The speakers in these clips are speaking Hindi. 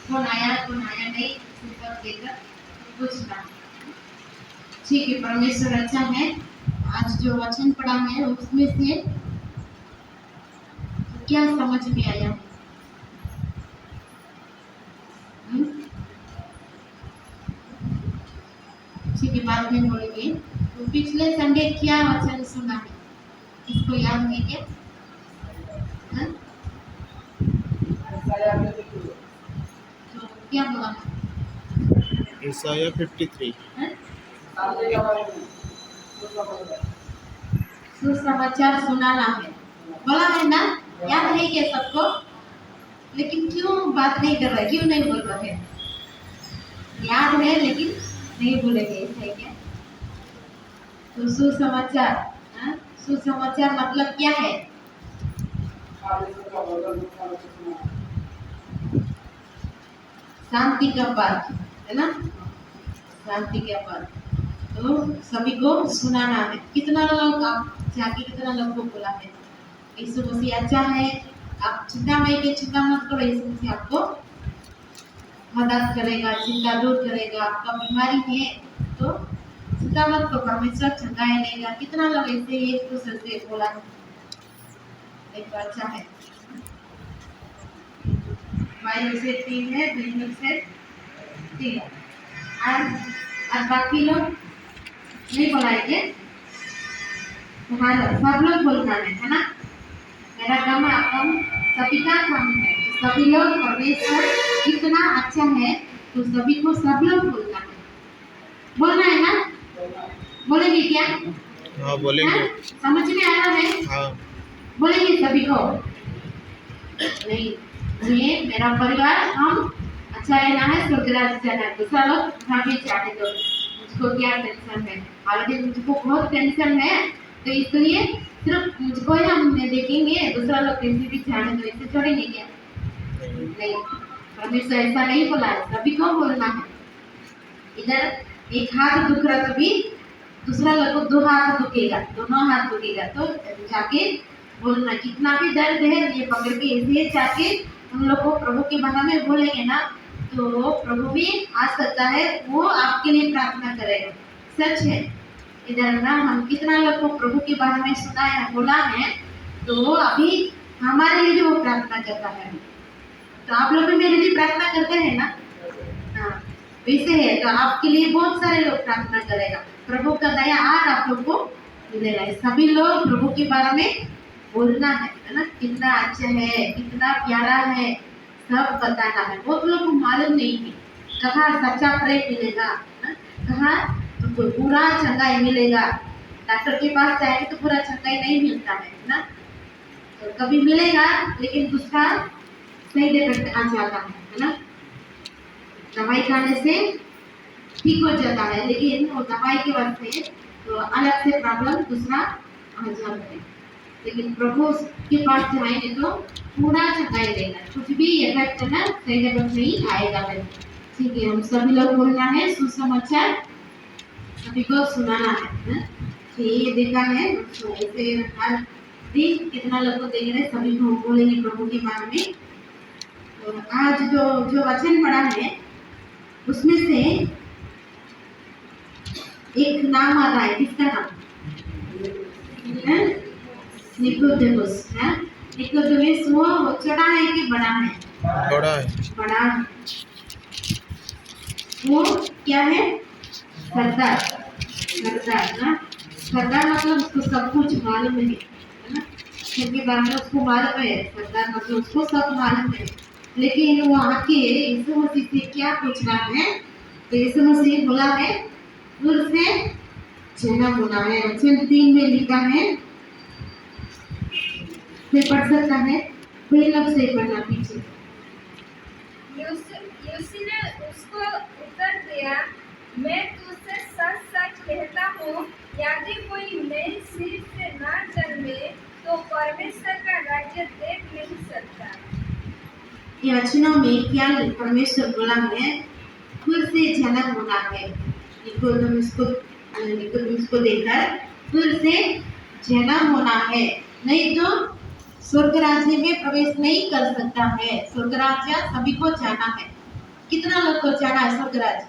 कौन आया नहीं, उत्तर देकर पूछना। ठीक है, परमेश्वर अच्छा है। आज जो वचन पढ़ा है उसमें से क्या समझ में आया? ठीक है, बाद में बोलेंगे। तो पिछले संडे क्या वचन सुना है, इसको याद है क्या? तो क्या बोला? ईसाया 53 सुसमाचार सुनाना है, बोला है ना? याद है क्या सबको? लेकिन क्यों बात नहीं कर रहे, क्यों नहीं बोल रहे? याद है लेकिन नहीं भूलेंगे, है क्या? तो सुसमाचार, सुसमाचार मतलब क्या है? शांति का पद, है ना? शांति का पद तो सभी को सुनाना है। कितना लोग आप जाके कितना लोग को बोला है यीशु मसीह अच्छा है, आप चिंता मत करो, यीशु मसीह आपको मदद करेगा, चिंता दूर करेगा। आपका बीमारी है तो चिंता मत करो, परमेश्वर चंगाई देगा। कितना लोग ऐसे एक दूसरे से बोला है? एक अच्छा है, बाइबल से 3 है, बाइबल से 3 और बाकी लोग नहीं बोलाएंगे। हाँ, सब लोग बोलना है ना? मेरा काम है, आपका सभी का काम है। सभी लोग परमेश्वर इतना अच्छा है तो सभी को सब लोग बोलना है ना? बोलेंगे क्या? हाँ बोलेंगे। समझ में आ रहा है? हाँ बोलेंगे सभी को? नहीं, ये मेरा परिवार, हम अच्छा रहना है, स्वर्ग राज्य जाना है। दूसरा लोग भाभी चाहे तो मुझको क्या टेंशन है, ऑलरेडी मुझको बहुत टेंशन है, तो इसलिए सिर्फ मुझको ही हम देखेंगे, दूसरा लोग कैसे भी चाहे तो ऐसे छोड़ेंगे क्या? नहीं, परमेश्वर ऐसा नहीं बोला है, सभी को बोलना है। इधर एक हाथ दुख रहा तो भी दूसरा लोग को 2 हाथ दुखेगा, दोनों हाथ दुखेगा, तो जाके बोलना। कितना भी दर्द है ये पकड़ के ऐसे जाके उन लोग को प्रभु के बारे में बोलेंगे ना, तो प्रभु भी आ सकता है, वो आपके लिए प्रार्थना करेगा। सच है। इधर ना हम कितना लोग को प्रभु के बारे में सुना है, बोला है, तो अभी हमारे लिए भी वो प्रार्थना करता है। तो आप लोग भी मेरे लिए प्रार्थना करते हैं ना? हाँ, वैसे है तो आपके लिए बहुत सारे लोग प्रार्थना करेगा। प्रभु का दया आज आप लोग को मिलेगा। सभी लोग प्रभु के बारे में बोलना है ना? कितना अच्छा है, कितना प्यारा है, सब बताना है। बहुत लोग को मालूम नहीं है कहाँ सच्चा प्रेम मिलेगा, कहाँ तो पूरा चंगाई मिलेगा। डॉक्टर के पास जाएंगे तो पूरा चंगाई नहीं मिलता है ना? तो कभी मिलेगा लेकिन दूसरा सही दे आ जाता है ना? दवाई खाने से ठीक हो जाता है, लेकिन वो दवाई के वजह से तो अलग से प्रॉब्लम दूसरा आ जाता है। लेकिन प्रभु के पास जाएंगे तो पूरा चंगाई देगा, कुछ भी इफेक्ट ना सही जगह नहीं आएगा। ठीक है, हम सभी लोग बोलना है, सुसमाचार सभी को सुनाना है ना? तो ये देखा है, तो ऐसे हर दिन कितना लोग को देख रहे, सभी को बोलेंगे प्रभु के बारे में। तो आज जो वचन पढ़ा है उसमें से एक नाम आ रहा है, किसका नाम? निकोदेमुस है। निकोदेमुस वो छोटा है कि बड़ा है? बड़ा है। बड़ा है। वो क्या है? सरदार। सरदार ना? सरदार मतलब उसको सब कुछ मालूम है ना? क्योंकि बारे में उसको मालूम है, सरदार मतलब उसको सब मालूम है। लेकिन वो आके यीशु मसीह से क्या पूछ रहा है? तो यीशु मसीह बोला है दूर से जन्म होना है। वचन 3 में लिखा है, कोई पढ़ सकता है? कोई लोग से पढ़ना पीछे। यीशु ने उसको उत्तर दिया, मैं तुझसे सच सच कहता हूँ, यदि कोई नई सीढ़ी से ना जन्मे तो परमेश्वर का राज्य देख नहीं सकता। ये वचनों में क्या परमेश्वर बोला है? फिर से जन्म होना है। निकोदेमुस को देखकर फिर से जन्म होना है, नहीं तो स्वर्ग राज्य में प्रवेश नहीं कर सकता है। स्वर्ग राज्य सभी को जाना है, कितना लोग को जाना है स्वर्गराज?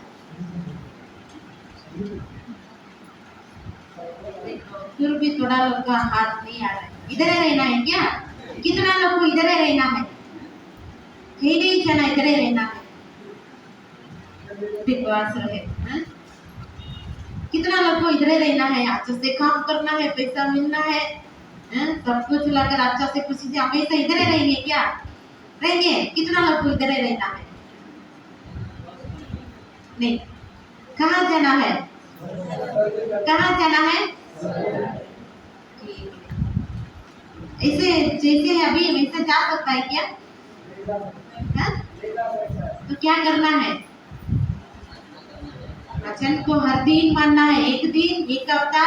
फिर भी थोड़ा लोग का हाथ नहीं आ रहा है। इधर ही रहना है क्या? कितना लोग को इधर ही रहना है? कहीं नहीं जाना, इधर ही रहना है। विश्वास रहे, हाँ? कितना लोग को इधर ही रहना है, अच्छे से काम करना है, पैसा मिलना है, हाँ? सब कुछ लाकर अच्छा से खुशी से हमेशा इधर ही रहेंगे क्या? रहेंगे? कितना लोग को इधर ही रहना है? नहीं। कहाँ जाना है? कहाँ जाना है? ऐसे जैसे है अभी वैसे जा सकता है क्या? हाँ? तो क्या करना है? वचन को हर दिन मानना है। एक दिन, एक हफ्ता,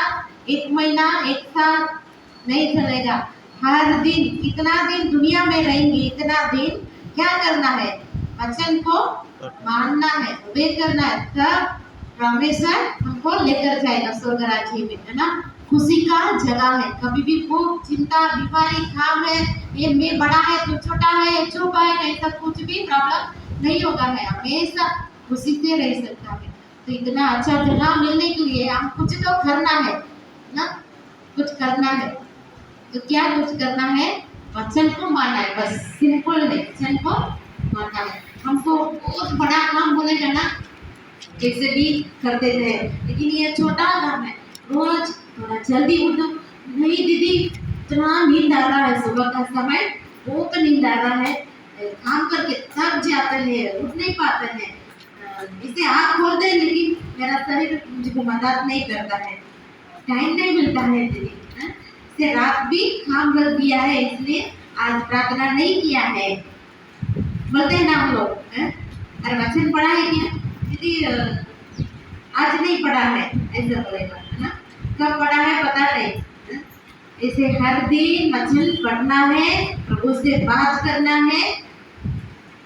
एक महीना, एक साल नहीं चलेगा। हर दिन, इतना दिन दुनिया में रहेंगे, इतना दिन क्या करना है? वचन को मानना है, वे करना है, तब परमेश्वर हमको लेकर जाएगा स्वर्ग राज्य में, है ना? खुशी का जगह है। कभी भी भूख, चिंता, बीमारी, काम है, ये में बड़ा है तो छोटा है, चुप है, ऐसा कुछ भी प्रॉब्लम नहीं होगा है। हमेशा खुशी से रह सकता है। तो इतना अच्छा जगह मिलने के लिए हम कुछ तो करना है ना, कुछ करना है। तो क्या कुछ करना है? वचन को मानना है, बस सिंपल है, वचन को मानना है। हमको बहुत बड़ा काम बोलेगा ना, कैसे भी कर देते हैं, लेकिन ये छोटा काम है। रोज थोड़ा जल्दी उठो। नहीं दीदी, इतना नींद आ रहा है, सुबह का समय बहुत नींद आ रहा है, काम करके थक जाते हैं, उठ नहीं पाते हैं, इसे आँख खोलते हैं लेकिन मेरा शरीर मुझको मदद नहीं करता है, टाइम नहीं मिलता है दीदी, से रात भी काम कर दिया है, इसलिए आज प्रार्थना नहीं किया है, बोलते हैं ना हम लोग। अरे वचन पढ़ा है क्या दीदी? आज नहीं पढ़ा है, ऐसा बोलेगा, है ना? कब पढ़ा है पता नहीं। इसे हर दिन वचन पढ़ना है, प्रभु से बात करना है,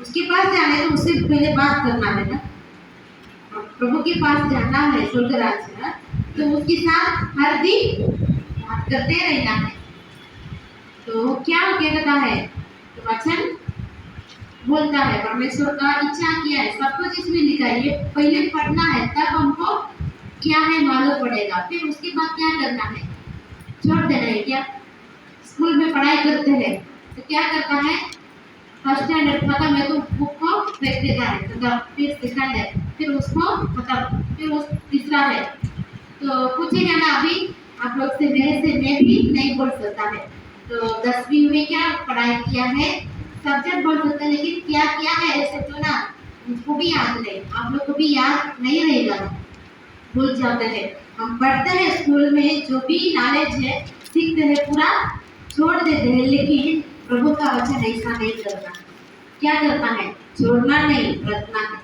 उसके पास जाने तो उससे पहले बात करना है ना। प्रभु के पास जाना है स्वर्ग राज्य में, तो उसके साथ हर दिन बात करते रहना है। तो क्या कहता है? तो वचन बोलता है, परमेश्वर का इच्छा किया है, सब कुछ इसमें लिखा है, ये पहले पढ़ना है, तब हमको क्या है मालूम पड़ेगा। फिर उसके बाद क्या करना है? छोड़ देना है क्या? स्कूल में पढ़ाई करते हैं तो क्या करता है? फर्स्ट स्टैंडर्ड खत्म है तो बुक को फेंक देता है, तो फिर सेकंड है, फिर उसको खत्म, फिर उस तीसरा है। तो पूछेगा ना अभी आप लोग से, मेरे से मैं भी नहीं बोल सकता है। तो 10वीं में क्या पढ़ाई किया है, सब्जेक्ट बोल सकते हैं, लेकिन क्या किया है ऐसे तो ना मुझको भी याद नहीं, आप लोग को भी याद नहीं रहेगा, भूल जाते हैं। हम पढ़ते हैं स्कूल में, जो भी नॉलेज है सीखते हैं, पूरा छोड़ देते हैं, लेकिन प्रभु का वचन ऐसा नहीं करना। क्या करना है? छोड़ना नहीं, रखना है,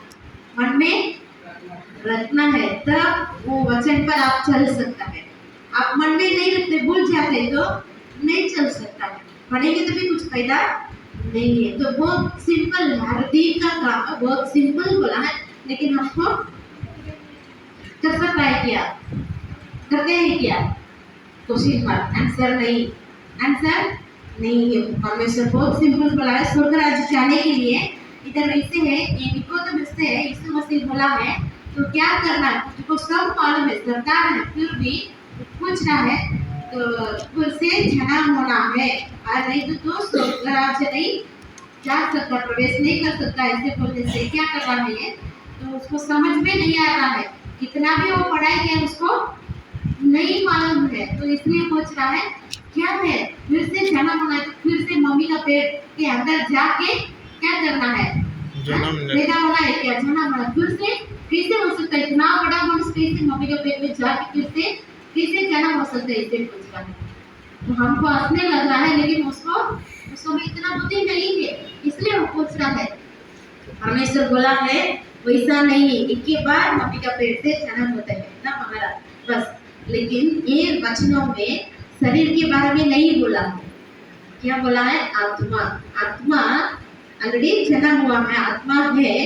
मन में रखना है, तब वो वचन पर आप चल सकता है। आप मन में नहीं रखते, भूल जाते तो नहीं चल सकता है, पढ़ेंगे तो भी कुछ फायदा नहीं है। तो बहुत सिंपल है, हर दिन का काम बहुत सिंपल बोला है, लेकिन हमको कर सकता है क्या? करते हैं क्या? क्वेश्चन मार्क, आंसर नहीं, आंसर नहीं है। परमेश्वर बहुत सिंपल बोला है, स्वर्ग राज्य जाने के लिए इधर वैसे है, ये निकोदेमुस से है, यीशु मसीह बोला है, तो क्या करना है? तुमको सब मालूम है, सरकार है, फिर भी पूछना है, तो फिर से जन्म होना है, और नहीं तो स्वर्ग राज्य नहीं जा सकता, प्रवेश नहीं कर सकता। ऐसे बोलने से क्या करना है? तो उसको समझ में नहीं आ रहा है, कितना भी वो पढ़ाई किया उसको नहीं मालूम है, तो इसलिए पूछ रहा है क्या है? फिर से जन्म होना है, तो फिर से मम्मी का पेट के अंदर जाके क्या करना है? पैदा होना है क्या? जन्म होना, फिर से कैसे हो सकता है? इतना बड़ा मनुष्य कैसे मम्मी के पेट में जाके फिर से कैसे जन्म हो सकता है? इसे पूछ रहा है। तो हमको हंसने लग रहा है, लेकिन उसको में इतना बुद्धि नहीं है, इसलिए वो पूछ रहा है। परमेश्वर बोला है वैसा नहीं, एक के बाद मम्मी का पेट से जन्म होता है ना हमारा, बस। लेकिन ये वचनों में शरीर के बारे में नहीं बोला है, क्या बोला है? आत्मा। आत्मा ऑलरेडी जन्म हुआ है, आत्मा है,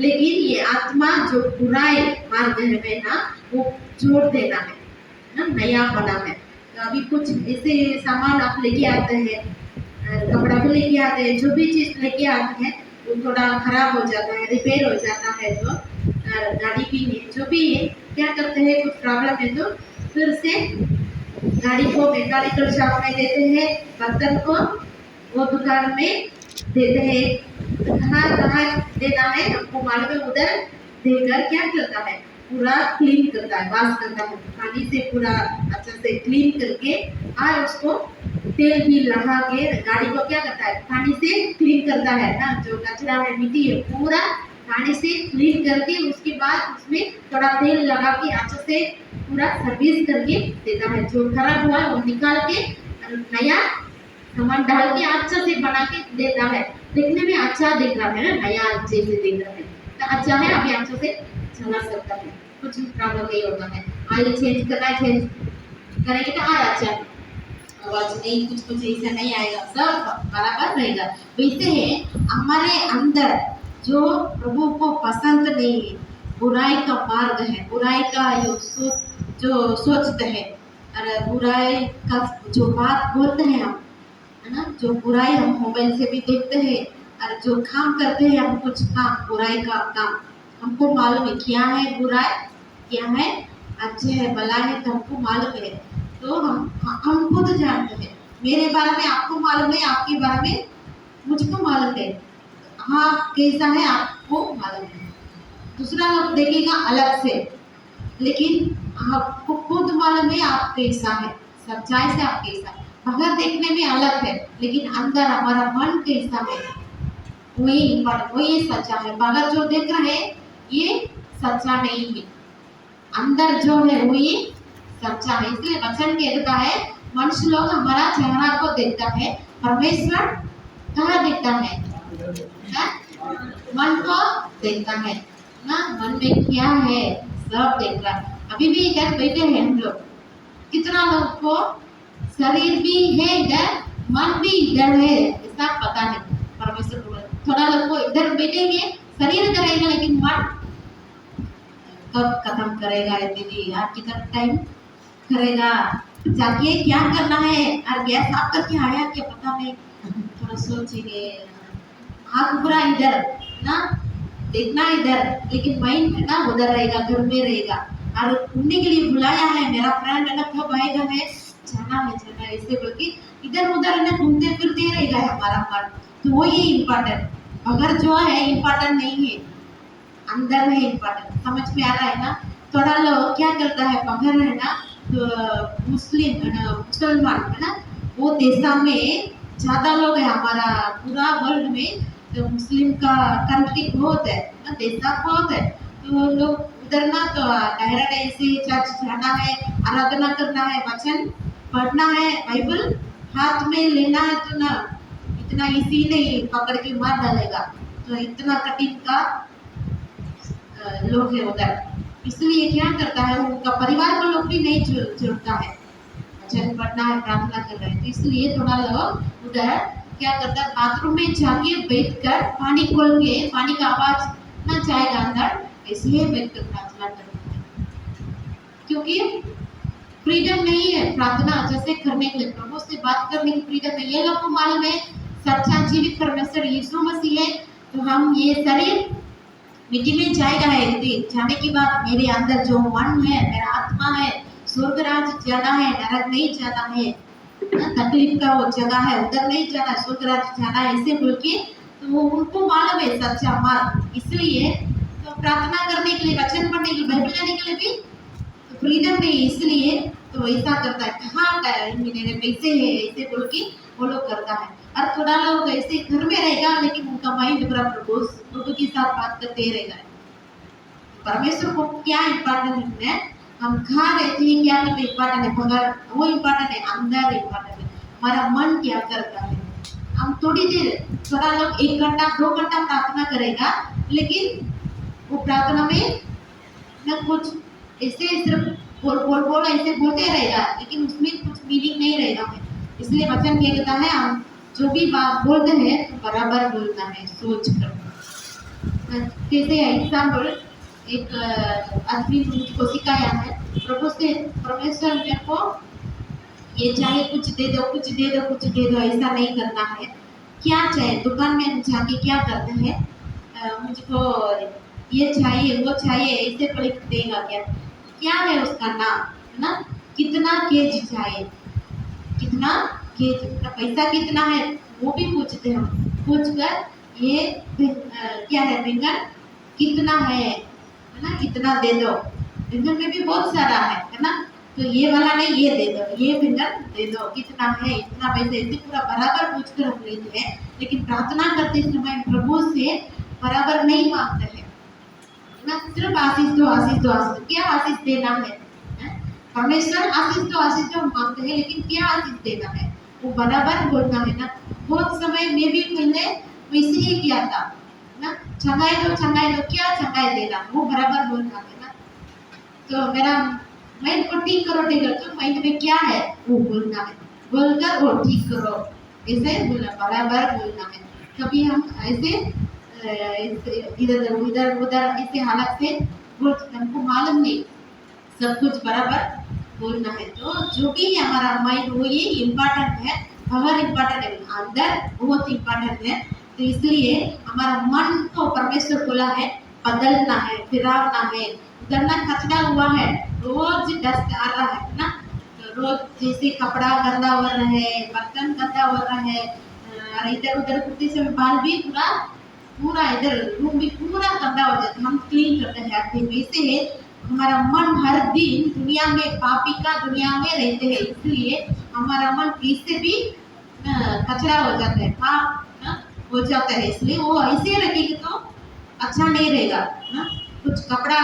लेकिन ये आत्मा जो बुराई मार्ग में ना वो छोड़ देना है ना, नया बना है। तो अभी कुछ ऐसे सामान आप लेके आते हैं, कपड़ा भी लेके आते हैं, जो भी चीज़ लेके आते हैं, थोड़ा खराब हो जाता है, रिपेयर हो जाता है तो गाड़ी भी है जो भी है क्या करते हैं, कुछ प्रॉब्लम है तो फिर से गाड़ी को मैकेनिकल शॉप में देते हैं, बर्तन को वो दुकान में देते हैं। कहाँ कहाँ देना है हमको मालूम है, उधर देकर क्या करता है, पूरा क्लीन करता है, वॉश करता है, पानी से पूरा अच्छा से क्लीन करके और उसको तेल भी लगा के गाड़ी को क्या करता है, पानी से क्लीन करता है ना, जो कचरा है मिट्टी है पूरा पानी से क्लीन करके उसके बाद उसमें थोड़ा तेल लगा के अच्छे से पूरा सर्विस करके देता है। जो खराब हुआ वो निकाल के नया सामान डाल के अच्छा से बना के देता है। देखने में अच्छा दिख रहा है ना, नया अच्छे से दिख रहा है तो अच्छा है, अभी अच्छे से चला सकता है, कुछ प्रॉब्लम नहीं होता है। ऑयल चेंज करना है, चेंज करेंगे तो और अच्छा है, आवाज नहीं कुछ ऐसा नहीं आएगा, सब बराबर रहेगा। वैसे है हमारे अंदर जो प्रभु को पसंद नहीं है, बुराई का मार्ग है, बुराई का जो सोचते हैं और बुराई का जो बात बोलते हैं हम, है ना, जो बुराई हम मोबाइल से भी देखते हैं और जो काम करते हैं हम, कुछ काम बुराई का काम हमको मालूम है क्या है, बुराई क्या है, अच्छे है भला है, तो हमको मालूम है तो हम खुद जानते हैं। मेरे बारे में आपको मालूम है, आपके बारे में मुझको मालूम है, हाँ कैसा है आपको मालूम है, दूसरा लोग देखेगा अलग से, लेकिन आपको खुद मालूम है आप कैसा है, सच्चाई से आप कैसा है। बाहर देखने में अलग है लेकिन अंदर हमारा मन कैसा है वही इम्पोर्टेंट, वही सच्चा है। बाहर जो देख रहे हैं ये सच्चा नहीं है, अंदर जो है वही सच्चा है। इसलिए वचन कहता है मनुष्य लोग हमारा चेहरा को देखता है, परमेश्वर कहाँ देखता है, मन को देखता है ना, मन में क्या है सब देख रहा है। अभी भी इधर बैठे हैं हम लोग, कितना लोग को शरीर भी है इधर, मन भी इधर है, इसका पता नहीं परमेश्वर को। थोड़ा लोग को इधर बैठेंगे, शरीर इधर रहेगा लेकिन मन कब खत्म करेगा ये दीदी, आप कितना टाइम करेगा, जाके क्या करना है और गैस साफ करके आया क्या पता नहीं, थोड़ा सोचेंगे। आँख पूरा इधर ना, देखना इधर लेकिन माइंड है ना उधर रहेगा, घर में रहेगा। और घूमने के लिए बुलाया है मेरा फ्रेंड है ना, कब आएगा है, जाना है ऐसे बोल के इधर उधर है ना घूमते फिरते रहेगा है हमारा मन, तो वो ही इम्पोर्टेंट। अगर जो है इम्पोर्टेंट नहीं है, अंदर है इम्पोर्टेंट, समझ में आ रहा है ना। थोड़ा लोग क्या करता है, बाहर है ना तो मुसलमान है ना, वो देशा में ज़्यादा लोग है, हमारा पूरा वर्ल्ड में तो मुस्लिम का कंट्री बहुत है ना, देशा बहुत है, तो लोग उधर ना तो डायरेक्ट ऐसे चर्च जाना है, आराधना करना है, वचन पढ़ना है, बाइबल हाथ में लेना है, तो ना इतना इजी नहीं पकड़ के मार डालेगा, तो इतना कठिन का लोग है उधर। इसलिए क्या करता है, उनका परिवार का लोग भी नहीं जुड़ता है, वचन पढ़ना है, प्रार्थना कर रहे हैं, तो इसलिए थोड़ा लोग उधर क्या करता है, बाथरूम में जाके बैठकर पानी खोल के, पानी का आवाज ना जाएगा अंदर, इसलिए बैठकर प्रार्थना करता है, क्योंकि फ्रीडम नहीं है प्रार्थना जैसे करने के लिए, प्रभु से बात करने की फ्रीडम है। ये लोग को मालूम है सच्चा जीवित परमेश्वर यीशु मसीह है, तो हम ये शरीर मिट्टी में जाएगा है, जाने के बाद मेरे अंदर जो मन है, मेरा आत्मा है, स्वर्ग राज्य जाना है, नरक नहीं जाना है, तकलीफ का वो जगह है उधर नहीं जाना, स्वर्ग राज्य जाना है, ऐसे बोल के तो वो उनको मालूम है सच्चा मार्ग। इसलिए तो प्रार्थना करने के लिए, वचन पढ़ने के लिए, बाइबल लेने के लिए भी तो फ्रीडम नहीं, इसलिए तो ऐसा करता है, कहाँ मेरे पैसे है ऐसे बोल के वो लोग करता है। और थोड़ा लोग ऐसे घर में रहेगा लेकिन उनका माइंड पूरा प्रभु के साथ बात करते रहेगा। परमेश्वर को क्या इम्पोर्टेंट है, हम कहाँ रहते हैं क्या करते इम्पोर्टेंट है, मगर वो इम्पोर्टेंट है, अंदर इम्पोर्टेंट है, हमारा मन क्या करता है। हम थोड़ी देर, थोड़ा लोग 1 घंटा 2 घंटा प्रार्थना करेगा, लेकिन वो प्रार्थना में न कुछ ऐसे सिर्फ बोल ऐसे बोलते रहेगा, लेकिन उसमें कुछ मीनिंग नहीं रहेगा है। इसलिए वचन कहता है हम जो भी बात बोलते हैं तो बराबर बोलना है, सोच कर। जैसे एग्जाम्पल एक आदमी मुझको सिखाया है, प्रभु से परमेश्वर मेरे को ये चाहिए, कुछ दे दो कुछ दे दो कुछ दे दो, ऐसा नहीं करना है। क्या चाहिए, दुकान में जाके क्या करते हैं, मुझको ये चाहिए वो चाहिए ऐसे कोई देगा क्या, क्या है उसका नाम, है ना, कितना केजी चाहिए, कितना केजी का पैसा कितना है वो भी पूछते हैं, पूछ कर ये क्या है बैंगन कितना है ना, इतना दे दो, बैंगन में भी बहुत सारा है ना, तो ये वाला नहीं ये दे दो, ये बैंगन दे दो, कितना है इतना पैसे, ऐसे पूरा बराबर पूछ कर हम लेते हैं। लेकिन प्रार्थना करते समय प्रभु से बराबर नहीं मांगते हैं ना, सिर्फ आशीष दो आशीष दो आशीष दो, क्या आशीष देना है, परमेश्वर आशीष दो आशीष दो मांगते हैं, लेकिन क्या आशीष देना है वो बराबर बोलना है ना। बहुत समय में भी पहले वैसे ही किया था ना, चंगाई दो क्या चंगाई देना वो बराबर बोलना है ना। तो मेरा माइंड को ठीक करो तो माइंड में क्या है वो बोलना है, बोलकर वो ठीक करो, ऐसे बोलना बराबर बोलना है। कभी हम ऐसे इधर उधर उधर ऐसे हालत से हमको मालूम नहीं, सब कुछ बराबर बोलना है। तो जो भी है हमारा माइंड वो ये इम्पोर्टेंट है, बाहर इम्पोर्टेंट है, अंदर बहुत इम्पोर्टेंट है। तो इसलिए हमारा मन को परमेश्वर बोला है बदलना है, फिरावना है, उधर ना कचरा हुआ है, रोज डस्ट आ रहा है ना, तो रोज जैसे कपड़ा गंदा हो रहा है, बर्तन गंदा हो रहा है, इधर उधर कुत्ते से बाल भी पूरा इधर रूम भी पूरा गंदा हो जाता है, हम क्लीन करते हैं अपने वैसे हमारा मन हर दिन दुनिया में पापी का दुनिया में रहते हैं, इसलिए हमारा मन इससे भी कचरा हो जाता है, पाप हो जाता है, इसलिए वो ऐसे रखेंगे तो अच्छा नहीं रहेगा ना। कुछ कपड़ा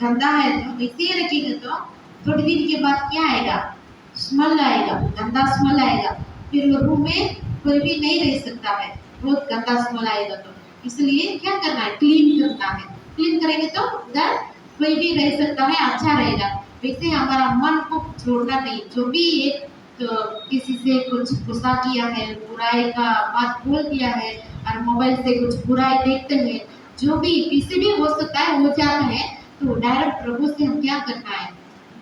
गंदा है तो ऐसे रखेंगे तो थोड़ी दिन के बाद क्या आएगा, स्मेल आएगा, गंदा स्मेल आएगा, फिर वो रूम में कोई भी नहीं रह सकता है, बहुत गंदा स्मेल आएगा। तो इसलिए क्या करना है, क्लीन करना है, क्लीन करेंगे तो उधर कोई भी रह सकता है, अच्छा रहेगा। वैसे हमारा मन को छोड़ना नहीं, जो भी एक तो किसी से कुछ गुस्सा किया है, बुराई का बात बोल दिया है, और मोबाइल से कुछ बुराई देखते हैं, जो भी किसी भी हो सकता है हो जाता है, तो डायरेक्ट प्रभु से हम क्या करना है,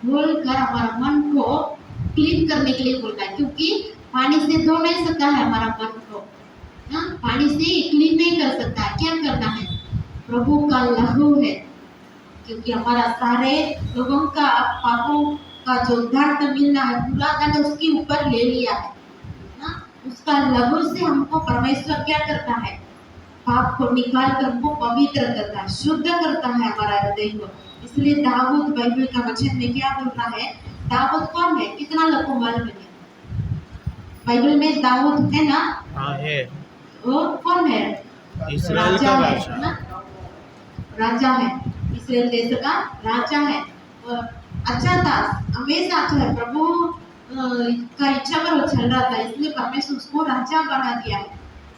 बोलकर हमारा मन को क्लीन करने के लिए बोलना है, क्योंकि पानी से धो नहीं सकता है हमारा मन को ना, पानी से क्लीन नहीं कर सकता है। क्या करना है, प्रभु का लहू है, क्योंकि हमारा सारे लोगों का पापों का जो दंड मिलना है पूरा दंड उसके ऊपर ले लिया है ना, उसका लहू से हमको परमेश्वर क्या करता है, पाप को निकाल कर हमको पवित्र करता है, शुद्ध करता है हमारा हृदय को। इसलिए दाऊद बाइबल का वचन में क्या बोल रहा है, दाऊद कौन है, कितना लोगों को मालूम है बाइबल में दाऊद है ना, हाँ है, वो कौन है, इस्राएल का है राजा ना, राजा है, इस्राएल देश का राजा है। अच्छा था, हमेशा अच्छा है, प्रभु का इच्छा पर वो चल रहा था, इसलिए परमेश्वर उसको राजा बना दिया है।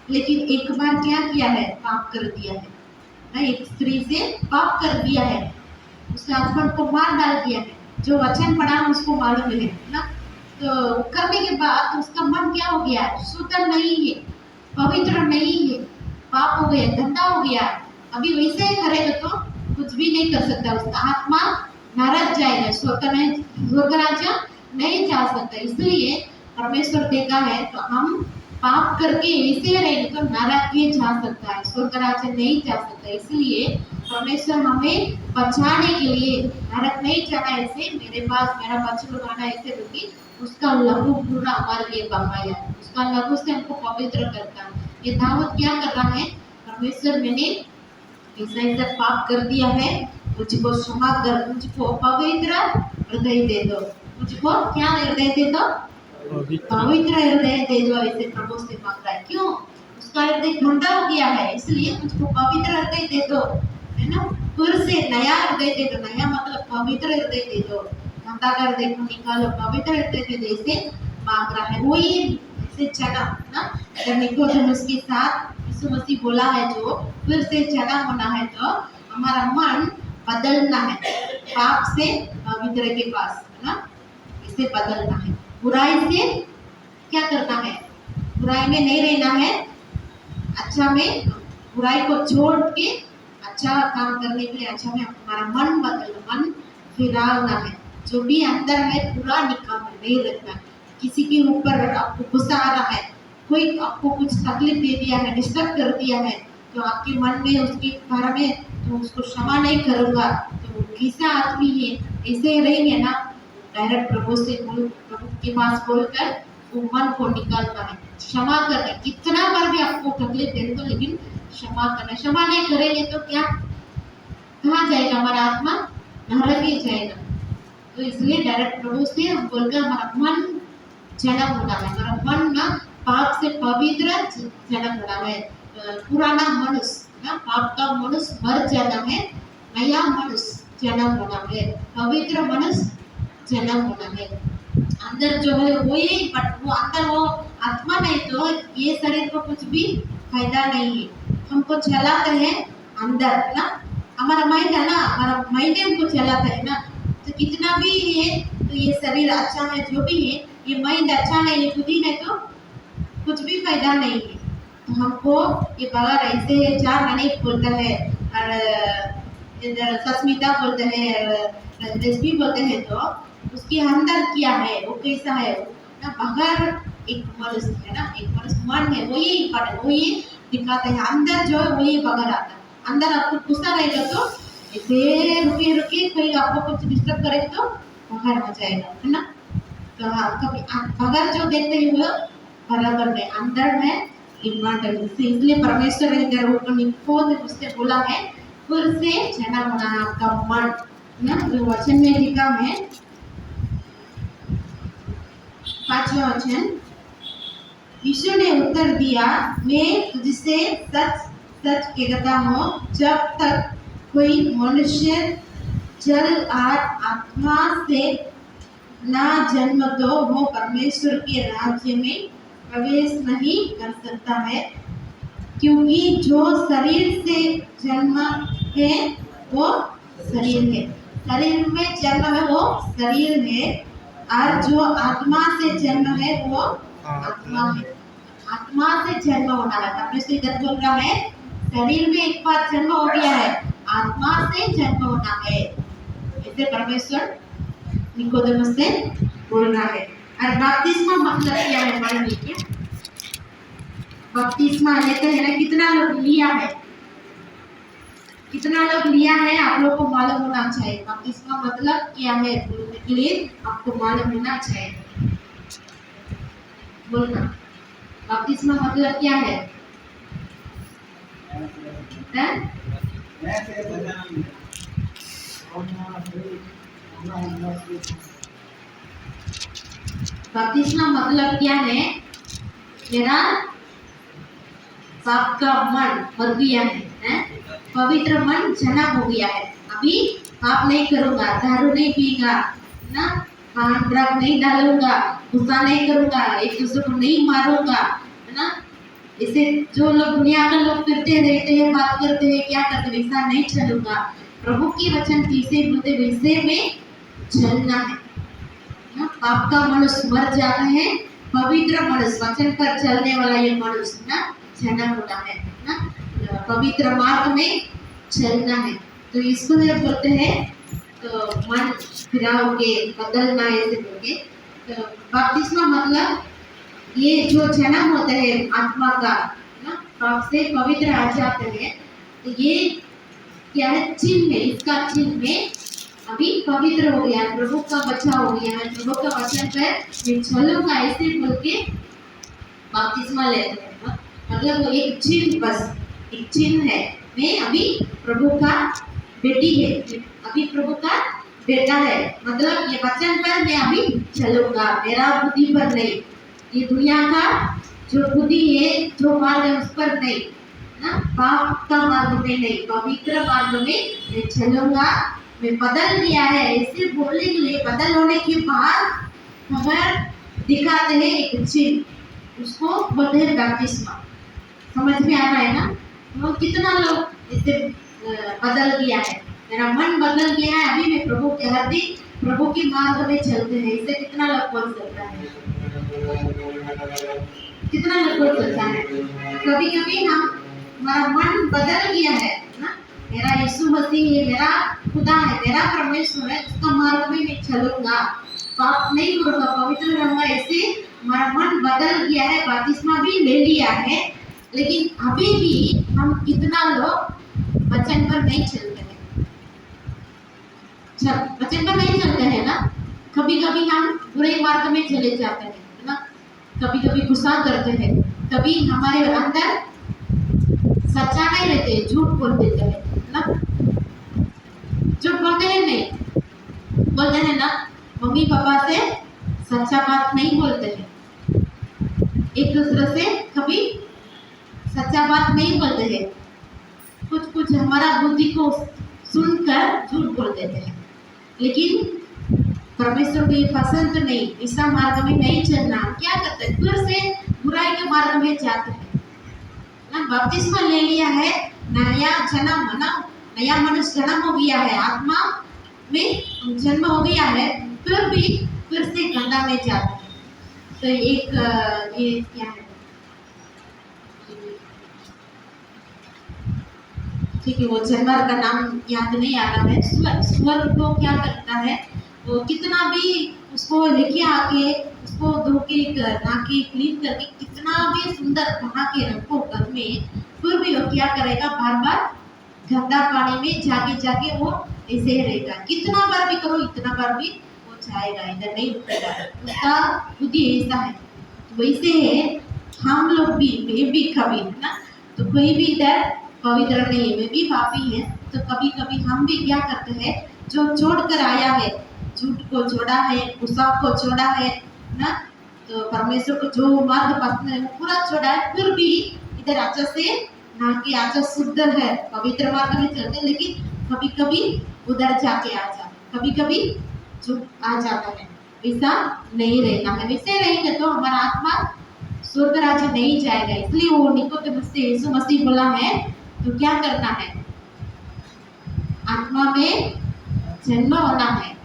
लेकिन एक बार क्या किया है, पाप कर दिया है ना, एक स्त्री से पाप कर दिया है, उसके हस्बैंड को मार डाल दिया है, जो वचन पढ़ा उसको मालूम है ना। तो करने के बाद उसका मन क्या हो गया, शुद्ध नहीं है, पवित्र नहीं है, पाप हो गया, गंदा हो गया। अभी वैसे ही करेगा तो कुछ भी नहीं कर सकता, उसका आत्मा नरक जाएगा, स्वर्ग राज्य नहीं जा सकता। इसलिए परमेश्वर देता है तो हम पाप करके ऐसे रहेंगे तो नरक ही जा सकता है, स्वर्ग राज्य नहीं जा सकता। इसलिए परमेश्वर हमें बचाने के लिए नरक नहीं जाना, ऐसे मेरे पास मेरा बच्चा लगाना ऐसे रुकी, उसका लहू पूरा हमारे लिए बहाया, उसका लहू से हमको पवित्र करता है। ये दाऊद क्या कर रहा है, परमेश्वर मैंने ऐसा पाप कर दिया है, मुझको क्षमा कर, मुझको पवित्र हृदय दे दो, मुझको क्या हृदय दे दो, पवित्र हृदय दे दो, ऐसे प्रभु से मांगता है। क्यों, उसका हृदय गंदा हो गया है, इसलिए मुझको पवित्र हृदय दे दो, है ना, फिर से नया हृदय दे दो, नया मतलब पवित्र हृदय दे दो, गंदा का हृदय को निकालो, पवित्र हृदय दे दो, ऐसे मांग रहा है। वही ऐसे चना ना, जब निकोदेमुस के साथ यीशु मसीह बोला है, जो फिर से चना होना है तो हमारा मन बदलना है, पाप से पवित्र के पास, है ना, इसे बदलना है, बुराई से क्या करना है, बुराई में नहीं रहना है, अच्छा में बुराई को छोड़ के अच्छा काम करने के लिए अच्छा में हमारा मन बदलना, मन फिरावना है, जो भी अंदर है पूरा निकालना, नहीं रखना। किसी के ऊपर आपको गुस्सा आ रहा है कोई आपको कुछ तकलीफ दे दिया है, डिस्टर्ब कर दिया है, तो आपके मन में उसके बारे में तो उसको क्षमा नहीं करूँगा, तो कैसा आदमी है, ऐसे ही रहेंगे ना, डायरेक्ट प्रभु के पास बोलकर वो मन को निकालता है, क्षमा करना। कितना बार भी आपको तकलीफ दे तो लेकिन क्षमा करना, क्षमा नहीं करेंगे तो क्या, कहाँ जाएगा हमारा आत्मा, नरक ही जाएगा। तो इसलिए डायरेक्ट प्रभु से हम बोलकर हमारा मन जन्म होना है, हमारा मन ना पाप से पवित्र जन्म होना है। पुराना मनुष्य ना, पाप का मनुष्य मर जाना है, नया मनुष्य जन्म होना है, पवित्र मनुष्य जन्म होना है। अंदर जो है वो ही, बट वो अंदर वो आत्मा नहीं तो ये शरीर को कुछ भी फायदा नहीं है। हमको चलाते हैं अंदर ना, हमारा माइंड है ना, हमारा माइंड हमको चलाता है ना, तो कितना भी है तो ये शरीर अच्छा है, जो भी है ये माइंड अच्छा नहीं है, खुद ही नहीं तो कुछ भी फायदा नहीं है। तो हमको ये बगैर ऐसे चार नानी बोलता है और इधर सस्मिता बोलते हैं, रेसिपी बोलते हैं, तो उसके अंदर क्या है, वो कैसा है ना, बगैर एक मनुष्य है ना, एक मनुष्य मन है, वही इम्पोर्टेंट, वही दिखाते हैं। अंदर जो है वही बगैर आता है। अंदर आपको गुस्सा रहेगा तो ऐसे रुके रुके कोई आपको कुछ डिस्टर्ब करे तो बाहर हो जाएगा, है ना। तो हाँ, कभी बाहर जो देखते हैं वो बराबर में, अंदर में इम्पोर्टेंट। इसलिए परमेश्वर इधर ऊपर उससे बोला है, फिर से जन्म होना है आपका मन ना, जो वचन में लिखा है 5वां वचन, यीशु ने उत्तर दिया, मैं तुझसे सच सच कहता हूँ, जब तक कोई मनुष्य जल और आत्मा से ना जन्म तो वो परमेश्वर के राज्य में प्रवेश नहीं कर सकता है। क्योंकि जो शरीर से जन्म है वो शरीर है, शरीर में जन्म है वो शरीर है, और जो आत्मा से जन्म है वो आत्मा है। आत्मा से जन्म होना है, परमेश्वर इधर बोल रहा है शरीर में एक बार जन्म हो गया है, आत्मा से जन्म होना है। इसे परमेश्वर निकोदेमस से बोल रहा है। और बपतिस्मा मतलब क्या है मालूम है क्या? बपतिस्मा लेते हैं ना, कितना लोग लिया है, कितना लोग लिया है आप लोग को मालूम होना चाहिए। बपतिस्मा मतलब क्या है बोलने के लिए आपको मालूम होना चाहिए, बोलना। बपतिस्मा मतलब क्या है? बपतिस्मा मतलब क्या है? मेरा पाप का मन मर गया है, पवित्र मन जन्म हो गया है। अभी पाप नहीं करूँगा, दारू नहीं पीऊंगा ना, पान ड्रग नहीं डालूंगा, गुस्सा नहीं करूँगा, एक दूसरे को नहीं मारूंगा, है ना। इसे जो लोग दुनिया में लोग फिरते रहते हैं, बात करते हैं, क्या करते हैं, वैसा नहीं चलूंगा। प्रभु की वचन कैसे बोलते वैसे में चलना है ना। पाप का मनुष्य मर जाता है, पवित्र मनुष्य वचन पर चलने वाला ये मनुष्य ना जन्म होना है ना, पवित्र मार्ग में चलना है। तो इसको बोलते हैं तो मन फिराव के बदलना ऐसे बोलके। तो बपतिस्मा मतलब ये जो जन्म होता है आत्मा का ना, पाप से पवित्र आ जाते हैं, तो ये क्या है? चिन्ह है, इसका चिन्ह में अभी पवित्र हो गया, प्रभु का बच्चा हो गया है, प्रभु का वचन पर मैं चलूंगा ऐसे बोल के बपतिस्मा लेते हैं ना। मतलब वो एक चिन्ह, बस एक चिन्ह है, मैं अभी प्रभु का बेटी है, अभी प्रभु का बेटा है। मतलब ये वचन पर मैं अभी चलूंगा, मेरा बुद्धि पर नहीं, ये दुनिया का जो बुद्धि है, जो मार्ग है उस पर नहीं ना, पाप का मार्ग में नहीं, पवित्र मार्ग में मैं चलूंगा। मैं बदल दिया है ऐसे बोलने के लिए, बदल होने के बाद अगर दिखाते हैं एक चिन्ह, उसको बोलते हैं बपतिस्मा। समझ में आ रहा है ना? तो कितना लोग इसे बदल गया है, मेरा मन बदल गया है, अभी मैं प्रभु के हर दिन प्रभु के मार्ग में चलते हैं, इसे कितना लोग बोल सकता है? कितना लोग बोल सकता है? कभी कभी हम हमारा मन बदल गया है ना, मेरा यीशु मसीह है, मेरा खुदा है, मेरा परमेश्वर है, उसका मार्ग में मैं चलूंगा, पाप नहीं करूंगा, पवित्र रहूंगा, ऐसे हमारा मन बदल गया है, बपतिस्मा भी ले लिया है, लेकिन अभी भी हम कितना लोग वचन पर नहीं चलते हैं। वचन पर नहीं चलते हैं ना। कभी कभी हम बुरे मार्ग में चले जाते हैं, है ना। कभी कभी गुस्सा करते हैं, कभी हमारे अंदर सच्चा नहीं रहते, झूठ बोल देते हैं, है ना। झूठ बोलते हैं, नहीं बोलते हैं ना। मम्मी पापा से सच्चा बात नहीं बोलते हैं, एक दूसरे से कभी सच्चा बात नहीं बोलते हैं। कुछ कुछ हमारा बुद्धि को सुनकर झूठ बोल देते हैं, लेकिन परमेश्वर को ये पसंद नहीं, ऐसा मार्ग में नहीं चलना। क्या करते हैं, फिर से बुराई के मार्ग में जाते हैं ना। बपतिस्मा ले लिया है, नया जन्म है ना, नया मनुष्य जन्म हो गया है, आत्मा में जन्म हो गया है, फिर भी फिर से गंगा में जाते हैं। तो एक ये क्या है, ठीक है, वो जानवर का नाम याद नहीं आ रहा है। स्वर को क्या करता है, वो कितना भी उसको लेके आके उसको धो के नाके क्लीन करके कितना भी सुंदर बना के रखो घर में, फिर भी वो क्या करेगा, बार बार गंदा पानी में जाके जाके वो ऐसे ही रहेगा। कितना बार भी करो, इतना बार भी वो जाएगा, इधर नहीं रुकेगा। उसका बुद्धि ऐसा है। तो वैसे है हम लोग भी, मैं भी कभी, है ना, तो कोई भी इधर पवित्र नहीं है, मैं भी पापी है। तो कभी कभी हम भी क्या करते हैं, जो छोड़ कर आया है, झूठ को छोड़ा है, गुस्सा को छोड़ा है ना, तो परमेश्वर को जो मार्ग पसंद है वो पूरा छोड़ा है, फिर भी इधर अच्छा से ना कि अच्छा शुद्ध है, पवित्र मार्ग में चलते, लेकिन कभी कभी उधर जाके आ जाते, कभी कभी झूठ आ जाता है। ऐसा नहीं रहना है। वैसे रहेंगे तो हमारा आत्मा स्वर्ग राज्य नहीं जाएगा। इसलिए वो निकोदेमुस से यीशु मसीह बोला है, तो क्या करना है, आत्मा में जन्म होना है,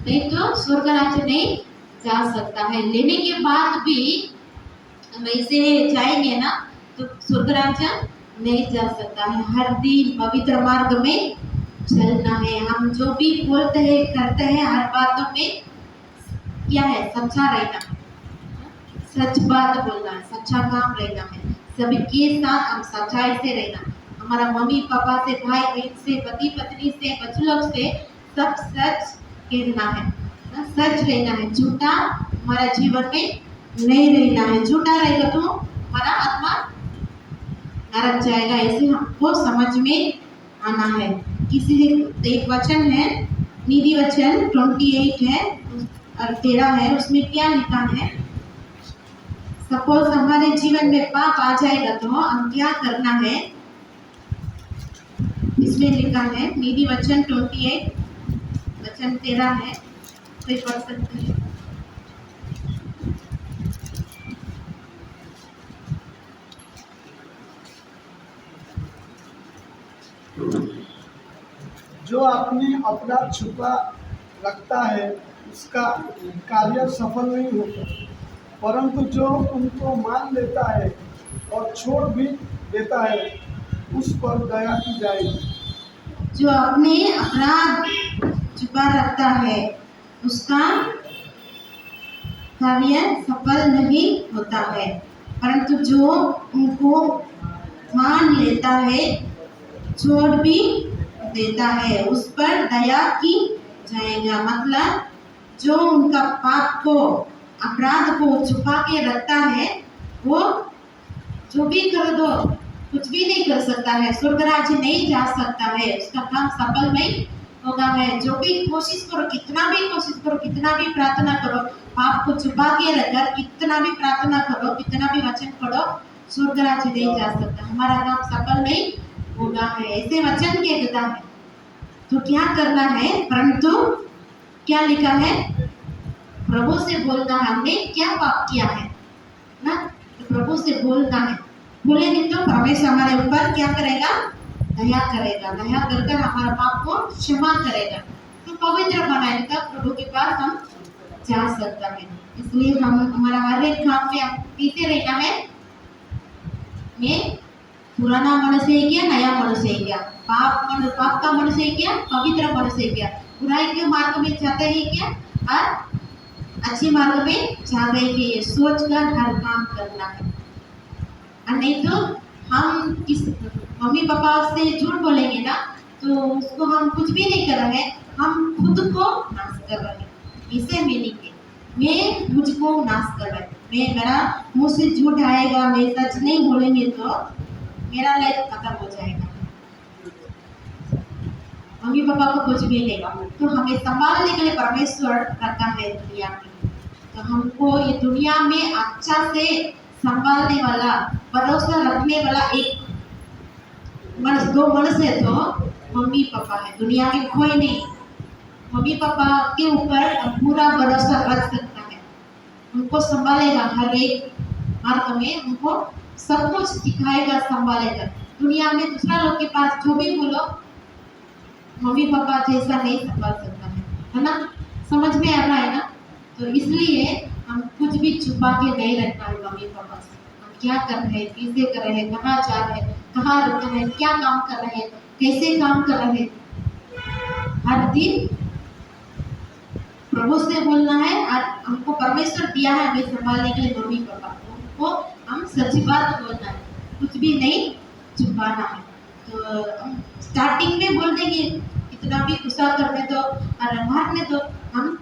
नहीं तो स्वर्ग राज्य नहीं जा सकता है। लेने के बाद भी वैसे जाएंगे ना, तो स्वर्ग राज्य नहीं जा सकता है। हर दिन पवित्र मार्ग में चलना है। हम जो भी बोलते हैं करते हैं, हर बातों में क्या है, सच्चा रहना है, सच बात बोलना है, सच्चा काम रहना है, सभी के साथ हम सच्चाई से रहना। हमारा मम्मी पापा से, भाई बहन से, पति पत्नी से, बच्चों से सब सच कहना है, सच रहना है। झूठा हमारा जीवन में नहीं रहना है। झूठा रहेगा तो हमारा आत्मा नरक जाएगा। ऐसे हमको समझ में आना है। किसी एक वचन है, नीति वचन 28 है और 13 है, उसमें क्या लिखा है, सपोज हमारे जीवन में पाप आ जाएगा तो हम क्या करना है। इसमें लिखा है, नीति वचन 28 वचन 13 है, कोई पढ़ सकते हैं। जो अपने अपराध छुपा रखता है उसका कार्य सफल नहीं होता, परंतु जो उनको मान लेता है और छोड़ भी देता है उस पर दया की जाएगी। जो अपने अपराध छुपा रखता है उसका कार्य सफल नहीं होता है, परंतु जो उनको मान लेता है, छोड़ भी देता है, उस पर दया की जाएगा। मतलब जो उनका पाप को, अपराध को छुपा के रखता है, वो जो भी कर दो कुछ भी नहीं कर सकता है, स्वर्ग राज्य नहीं जा सकता है, उसका काम सफल नहीं होगा है। जो भी कोशिश करो, कितना भी कोशिश करो, कितना भी प्रार्थना करो, पाप को छुपा के रखकर कितना भी प्रार्थना करो, कितना भी वचन पढ़ो, स्वर्ग राज्य नहीं जा सकता, हमारा काम सफल नहीं होगा है। ऐसे वचन कहता है। तो क्या करना है, परंतु क्या लिखा है, प्रभु से बोलना है, हमने क्या पाप किया है ना, तो प्रभु से बोलना है। बोलेंगे तो परमेश्वर हमारे ऊपर क्या करेगा, दया करेगा, दया कर हमारा पाप को क्षमा करेगा, तो पवित्र बनाएगा, प्रभु के पास हम जा सकता है। इसलिए हम हमारा हर एक काम में हम पीते रहना है, मैं पुराना मनुष्य है क्या, नया मनुष्य है क्या, पाप का मनुष्य है क्या, पवित्र मनुष्य है क्या, बुराई के मार्ग में जाते हैं क्या, और अच्छे मार्ग में जा रहे हैं, ये सोच कर हर काम करना है। और नहीं तो हम किस मम्मी पापा से झूठ बोलेंगे ना, तो उसको हम कुछ भी नहीं कर रहे, हम खुद को नाश कर रहे हैं। इसे मीनिंग है, मैं मुझको नाश कर रहा है। मैं मेरा मुंह से झूठ आएगा, मैं सच नहीं बोलेंगे तो मेरा लाइफ खत्म हो जाएगा, मम्मी पापा को कुछ भी लेगा। तो हमें संभालने के लिए परमेश्वर करता है दुनिया में। तो हमको ये दुनिया में अच्छा से संभालने वाला, भरोसा रखने वाला एक मनुष्य, दो मनुष्य है, तो मम्मी पापा है, दुनिया में कोई नहीं। मम्मी पापा के ऊपर हम पूरा भरोसा रख सकता है, उनको संभालेगा, हर एक मार्ग में उनको सब कुछ सिखाएगा, संभालेगा। दुनिया में दूसरा लोग के पास जो भी बोलो, मम्मी पापा जैसा नहीं संभाल सकता है ना। समझ में आ रहा है ना। तो इसलिए हम कुछ भी छुपा के नहीं रखना है मम्मी पापा से। हम क्या कर रहे हैं, कैसे कर रहे हैं, कहाँ जा रहे हैं, कहाँ रुक रहे हैं, क्या काम कर रहे हैं, कैसे काम कर रहे हैं, हर दिन प्रभु से बोलना है। और हमको परमेश्वर दिया है हमें संभालने के लिए मम्मी पापा को, उनको हम सच्ची बात बोलना है, कुछ भी नहीं छुपाना है। तो हम स्टार्टिंग में बोल देंगे, इतना भी गुस्सा करने दो और मारने दो, हम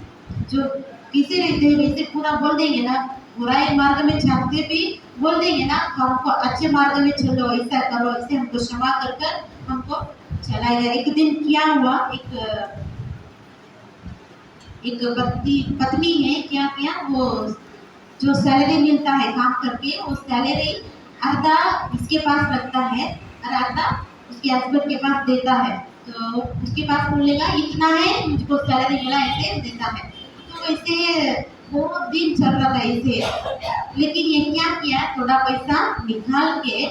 जो कैसे रहते हैं वैसे पूरा बोल देंगे ना। बुराई मार्ग में जाते भी बोल देंगे ना, हमको अच्छे मार्ग में चलो, ऐसा करो, ऐसे हमको क्षमा कर कर हमको चलाएगा। एक दिन क्या हुआ, एक पत्नी है, क्या किया, वो जो सैलरी मिलता है काम करके, वो सैलरी आधा इसके पास रखता है और आधा उसके हस्बैंड के पास देता है। तो उसके पास बोलेगा इतना है मुझको सैलरी मिला, ऐसे देता है। तो ऐसे बहुत दिन चल रहा था ऐसे। लेकिन ये क्या किया, थोड़ा पैसा निकाल के,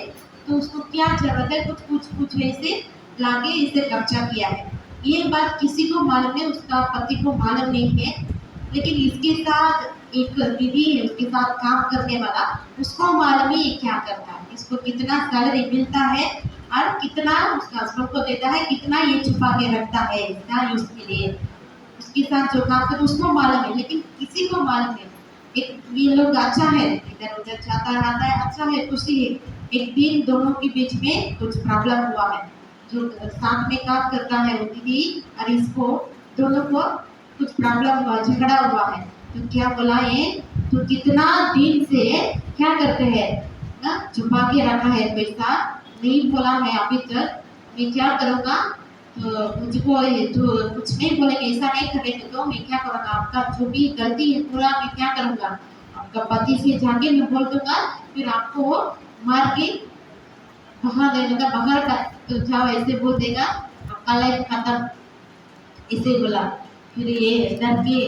तो उसको क्या जरूरत है, कुछ ऐसे लाके इसे खर्चा किया है। ये बात किसी को मालूम है, उसका पति को मालूम नहीं है। लेकिन इसके साथ एक दीदी है, उसके साथ काम करने वाला, उसको मालूम है ये क्या करता है, इसको कितना सैलरी मिलता है और कितना उसका हस्बैंड को देता है, कितना ये छुपा के रखता है इसका यूज के लिए। उसके साथ जो काम करता है उसको मालूम है, लेकिन किसी को मालूम है। एक ये लोग अच्छा है, इधर उधर जाता रहता है, अच्छा है, खुशी है। एक दिन दोनों के बीच में कुछ प्रॉब्लम हुआ है। जो साथ में काम करता है वो दीदी और इसको दोनों को कुछ प्रॉब्लम हुआ, झगड़ा हुआ है। तो क्या बोला ये, तो कितना दिन से क्या करते हैं ना, छुपा के रखा है पैसा, नहीं बोला है अभी तक, मैं क्या करूँगा, तो मुझको जो कुछ नहीं बोलेंगे, ऐसा नहीं करेंगे तो मैं क्या करूँगा, आपका जो भी गलती है पूरा मैं क्या करूँगा, आपका पति से जाके मैं बोल दूँगा, फिर आपको मार के बाहर दे दूँगा, बाहर का तो जाओ, ऐसे बोल देगा, आपका लाइफ खत्म, इसे बोला। फिर ये डर के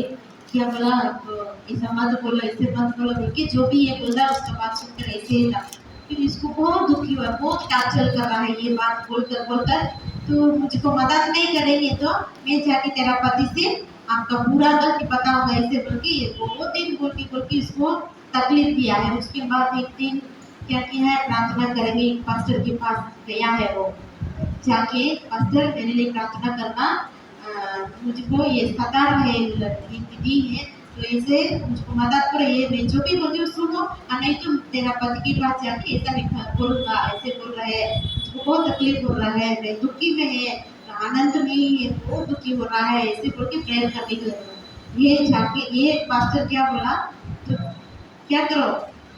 क्या बोला, तो ऐसा मत बोलो, ऐसे मत बोलो, क्योंकि जो भी ये बोल रहा है उसका बात सुनकर ऐसे ही था। फिर इसको बहुत दुखी हुआ, बहुत टार्चर कर रहा है ये बात बोलकर। तो मुझको मदद नहीं करेंगे तो मैं जाके तेरा पति से आपका पूरा गलती बताऊंगा, ऐसे बोल के बहुत दिन बोल के इसको तकलीफ दिया है। उसके बाद एक दिन क्या किया है, प्रार्थना करेंगे, पास्टर के पास गया है, वो जाके पास्टर मेरे लिए प्रार्थना करना, मुझको ये सता है, ये दीदी है, तो ऐसे मुझको मदद करे, ये मैं जो भी बोलती हूँ सुनो, और नहीं तो तेरा पति के पास जाके ऐसा नहीं बोलूँगा, ऐसे बोल रहा है, मुझको बहुत तकलीफ हो रहा है, मैं दुखी में है, आनंद नहीं है, बहुत दुखी हो रहा है, ऐसे बोल के प्रेयर करने के लिए ये जाके, ये पास्टर क्या बोला, तो क्या करो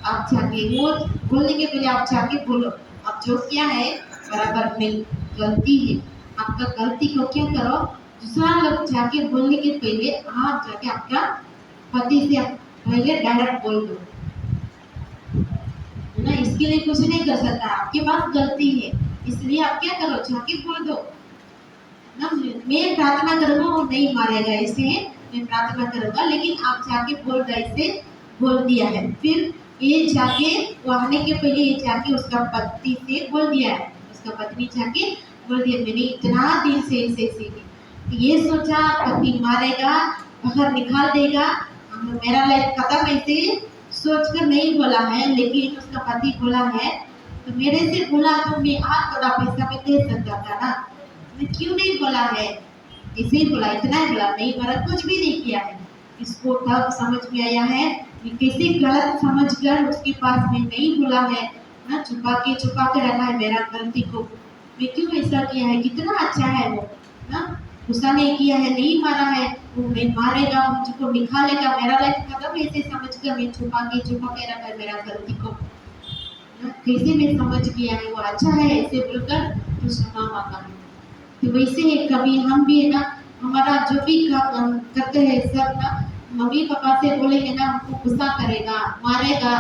आप जाके, वो बोलने के पहले आप जाके बोलो, आप जो क्या है बराबर नहीं, गलती है, आपका गलती को क्या करो, दूसरा लोग जाके बोलने के पहले आप जाके आपका पति से पहले डायरेक्ट बोल दो ना। इसके लिए कुछ नहीं कर सकता, आपके पास गलती है, इसलिए आप क्या करो, जाके बोल दो ना। मैं प्रार्थना करूँगा, वो नहीं मारेगा, इसे मैं प्रार्थना करूँगा, लेकिन आप जाके बोल रहे, इसे बोल दिया है। फिर ये जाके वो आने के पहले ये जाके उसका पति से बोल दिया है, उसका पत्नी जाके बोल दिया, मैंने इतना दिन से इसे ये सोचा पति मारेगा, बाहर निकाल देगा, मेरा लाइफ खत्म, ऐसे सोच कर नहीं बोला है। लेकिन उसका पति बोला है, तो मेरे से बोला तो मैं आज थोड़ा पैसा भी दे सकता था ना, मैं क्यों नहीं बोला है, इसे ही बोला, इतना ही बोला, नहीं मारा, कुछ भी नहीं किया है। इसको तब समझ में आया है कि कैसे गलत समझकर उसके पास में नहीं बोला है ना, छुपा के रखा है मेरा गलती को, मैं क्यों ऐसा किया है, कितना अच्छा है वो ना, गुस्सा नहीं किया है, नहीं मारा है, वो मैं मारेगा मुझको निकालेगा, मेरा लाइफ खत्म, ऐसे समझकर मैं छुपा के रखा है मेरा गलती को ना, कैसे मैं समझ गया है वो अच्छा है ऐसे बोलकर तो क्षमा मांगा है। तो वैसे ही कभी हम भी है ना, हमारा जो भी काम करते हैं सब ना, मम्मी पापा से बोलेंगे ना हमको गुस्सा करेगा, मारेगा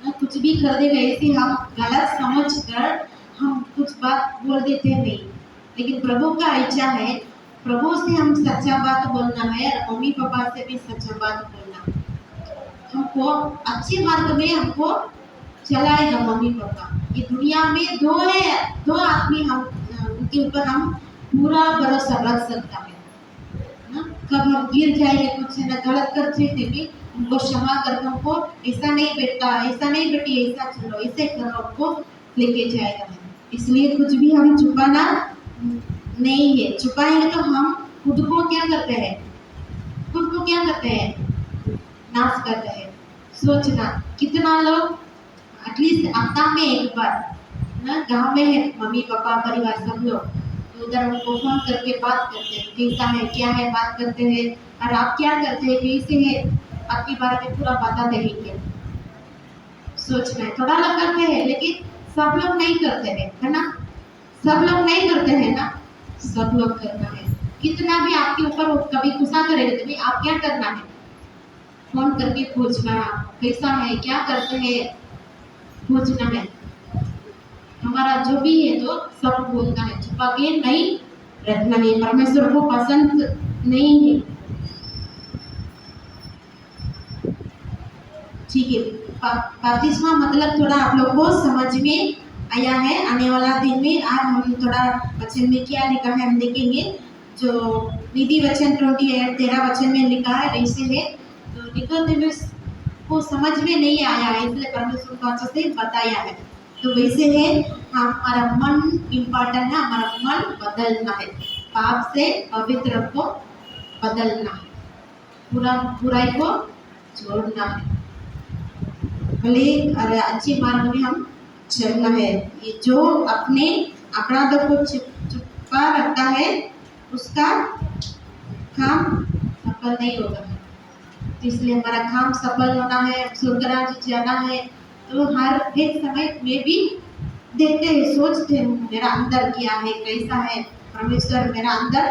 ना, कुछ भी कर देगा, ऐसे हम गलत समझ कर हम कुछ बात बोल देते नहीं। लेकिन प्रभु का इच्छा है, प्रभु से हम सच्चा बात बोलना है और मम्मी पापा से भी सच्चा बात बोलना, हमको अच्छे मार्ग में हमको चलाएगा मम्मी पापा। ये दुनिया में दो आदमी हम उनके ऊपर हम पूरा भरोसा रख सकता है ना, कब हम गिर जाएंगे कुछ ना गलत करते भी उनको क्षमा कर, हमको ऐसा नहीं बेटा, ऐसा नहीं बेटी, ऐसा चलो, ऐसे करो, हमको लेके जाएगा। इसलिए कुछ भी हम छुपाना नहीं है, छुपाएंगे तो हम खुद को क्या करते हैं, खुद को क्या करते हैं, नाश करते हैं। सोचना कितना लोग एटलीस्ट हफ्ता में एक बार ना, गांव में है मम्मी पापा परिवार सब लोग, तो उधर उनको फोन करके बात करते हैं, कैसा है क्या है, बात करते हैं और आप क्या करते हैं, कैसे है, आपके बारे में पूरा बता देंगे। सोचना है, थोड़ा लोग करते हैं लेकिन सब लोग नहीं करते हैं, है ना, सब लोग नहीं करते हैं ना, सब लोग करना है। कितना भी आपके ऊपर कभी गुस्सा करेगा तो भी आप क्या करना है, फोन करके पूछना कैसा है, क्या करते हैं, पूछना है। हमारा जो भी है तो सब बोलना है, छुपा के नहीं रखना है, परमेश्वर को पसंद नहीं है। ठीक है, 35वां मतलब थोड़ा आप लोग को समझ में आया है। आने वाला दिन में आज हम थोड़ा वचन में क्या लिखा है हम देखेंगे। जो नीति वचन 13 वचन में लिखा है वैसे है, तो निकोदेमुस को समझ में नहीं आया है, इसलिए परमेश्वर को अच्छे से बताया है। तो वैसे है, हमारा मन इम्पोर्टेंट है, हमारा मन बदलना है, पाप से पवित्र को बदलना है, बुराई को छोड़ना है, भले और अच्छे मार्ग में हम चलना है। ये जो अपने अपराधों को छुपा रखता है उसका काम सफल नहीं होगा। तो इसलिए हमारा काम सफल होना है, स्वर्ग राज्य जाना है, तो हर एक समय में भी देखते हैं, सोचते हैं मेरा अंदर क्या है, कैसा है, परमेश्वर मेरा अंदर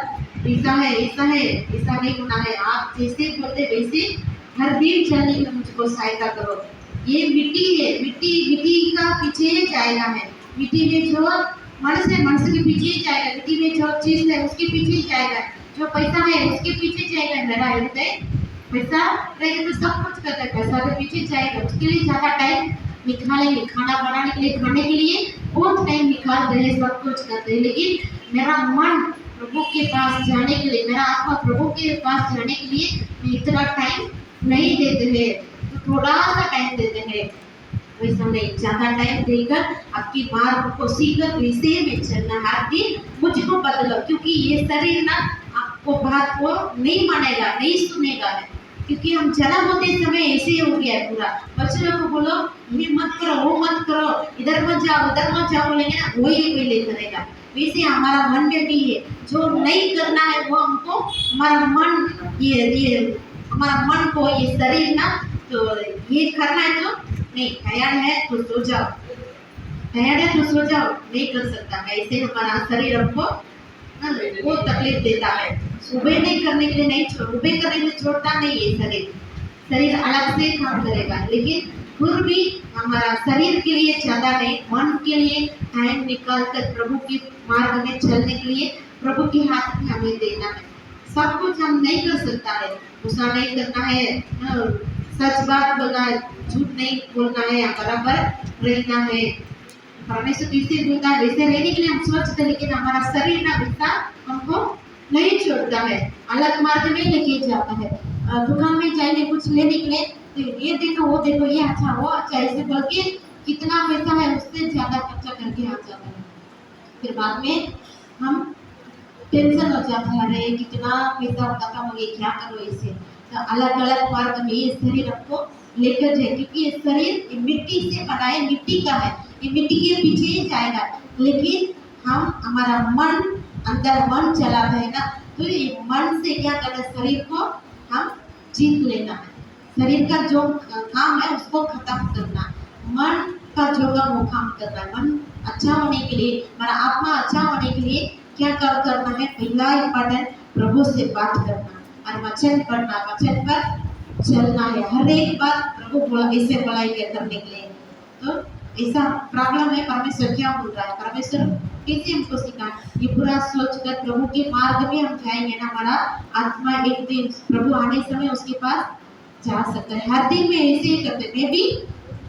ऐसा है, ऐसा है, ऐसा नहीं होना है, आप जैसे बोलते वैसे हर दिन चलने में मुझको सहायता करो। ये मिट्टी है, मिट्टी का पीछे जाएगा है, मिट्टी में जो मनुष्य के पीछे जाएगा, मिट्टी में जो चीज है उसके पीछे जाएगा, जो पैसा है उसके पीछे जाएगा। मेरा हृदय पैसा रहेगा तो सब कुछ करता है, पैसा के पीछे जाएगा, उसके लिए ज़्यादा टाइम निकालेंगे, खाना बनाने के लिए, खाने के लिए बहुत टाइम निकाल रहे हैं, सब कुछ करते हैं, लेकिन मेरा मन प्रभु के पास जाने के लिए, मेरा आत्मा प्रभु के पास जाने के लिए मैं इतना टाइम नहीं देते हैं, तो थोड़ा सा टाइम देते हैं, वैसा नहीं, ज़्यादा टाइम देकर आपकी मार्ग को सीखकर वैसे में चलना। हर दिन मुझको बदलो, क्योंकि ये शरीर ना आपको बात को नहीं मानेगा, नहीं सुनेगा है, क्योंकि हम जन्म होते समय ऐसे ही हो गया है पूरा। बच्चों को बोलो ये मत करो, वो मत करो, इधर मत जाओ, उधर मत जाओ बोलेंगे ना, वही पहले करेगा। वैसे हमारा मन में भी है, जो नहीं करना है वो हमको हमारा मन ये हमारा मन को ये शरीर ना, तो ये करना है तो नहीं, तैयार है तो सो जाओ, तैयार है तो सो जाओ, नहीं कर सकता। ऐसे हमारा शरीर हमको वो तकलीफ देता है। सुबह नहीं करने के लिए नहीं सुबह करने के लिए छोड़ता नहीं है शरीर अलग से काम करेगा, लेकिन फिर भी हमारा शरीर के लिए ज़्यादा नहीं, मन के लिए टाइम निकाल कर प्रभु के मार्ग में चलने के लिए प्रभु के हाथ में हमें देना है। सब कुछ हम नहीं कर सकता है, गुस्सा नहीं करना है, सच बात बोलना है, झूठ नहीं बोलना है, बराबर रहना है। परमेश्वर कैसे बोलता है वैसे रहने के लिए हम सोचते, लेकिन हमारा शरीर ना वैसा हमको नहीं छोड़ता है, अलग मार्ग में लेके जाता है। दुकान में जाएंगे कुछ लेने के लिए, तो ये देखो वो देखो, ये अच्छा वो अच्छा, ऐसे बोल के कितना पैसा है उससे ज़्यादा खर्चा करके आ जाता है। फिर बाद में हम टेंशन हो जाता है, अरे कितना पैसा खत्म हो गया, क्या करो इसे। तो अलग अलग मार्ग में ये शरीर हमको लेकर जाए, क्योंकि ये शरीर ये मिट्टी से बना है, मिट्टी का है, ये मिट्टी के पीछे ही जाएगा। लेकिन हम हमारा मन अंदर मन चलाता है ना, तो ये मन से क्या करना है, शरीर को हम जीत लेना है। शरीर का जो काम है उसको खत्म करना है, मन का जो काम वो काम करना है। मन अच्छा होने के लिए, हमारा आत्मा अच्छा होने के लिए क्या करना है, पहला इम्पोर्टेंट प्रभु से बात करना और वचन पढ़ना, वचन पर चलना है। हर एक बात प्रभु बोला ऐसे बोलाएंगे करने के लिए। तो ऐसा प्रॉब्लम है, परमेश्वर क्या बोल रहा है, परमेश्वर कैसे हमको सिखा, ये पूरा सोच कर प्रभु के मार्ग में हम जाएंगे ना, हमारा आत्मा एक दिन प्रभु आने समय उसके पास जा सकता है। हर दिन में ऐसे ही करते, मैं भी